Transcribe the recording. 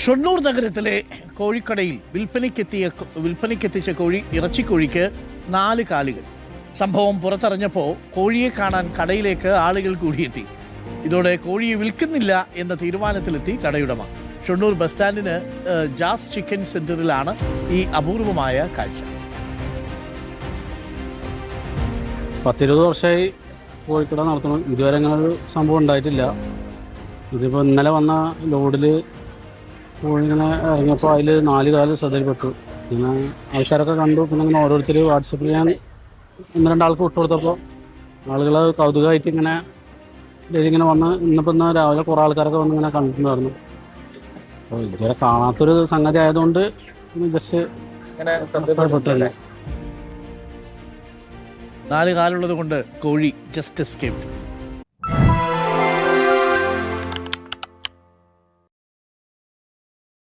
ഷൊർണൂർ നഗരത്തിലെ കോഴിക്കടയിൽ വിൽപ്പനയ്ക്കെത്തിച്ച ഇറച്ചിക്കോഴിക്ക് 4 കാലുകൾ. സംഭവം പുറത്തറിഞ്ഞപ്പോൾ കോഴിയെ കാണാൻ കടയിലേക്ക് ആളുകൾ കൂടിയെത്തി. ഇതോടെ കോഴിയെ വിൽക്കുന്നില്ല എന്ന തീരുമാനത്തിലെത്തി കടയുടമ. ഷൊർണൂർ ബസ് സ്റ്റാൻഡിന് ജാസ് ചിക്കൻ സെന്ററിലാണ് ഈ അപൂർവമായ കാഴ്ച. 10-20 വർഷമായി കോഴിക്കട നടത്തണം. ഇതുവരെ അങ്ങനെ ഒരു സംഭവം ഉണ്ടായിട്ടില്ല. ഇതിപ്പോൾ ഇന്നലെ വന്ന ലോഡിൽ കോഴിങ്ങനെ ഇറങ്ങിയപ്പോൾ അതിൽ 4 കാല് ശ്രദ്ധയിൽപ്പെട്ടു. പിന്നെ ആൾക്കാരൊക്കെ കണ്ടു. പിന്നെ ഇങ്ങനെ ഓരോരുത്തർ വാട്സപ്പിൽ ഞാൻ 1-2 ആൾക്ക് വിട്ടുകൊടുത്തപ്പോൾ ആളുകൾ കൗതുകമായിട്ട് ഇങ്ങനെ ഇതിങ്ങനെ വന്ന് ഇന്ന് രാവിലെ കുറേ ആൾക്കാരൊക്കെ വന്ന് ഇങ്ങനെ കണ്ടിട്ടുണ്ടായിരുന്നു. അപ്പോൾ ഇതുവരെ കാണാത്തൊരു സംഗതി ആയതുകൊണ്ട് ജസ്റ്റ് ശ്രദ്ധയിൽപ്പെട്ടല്ലേ. 4 കാലുള്ളത് കൊണ്ട് കോഴി ജസ്റ്റ് എസ്കേപ്ഡ്.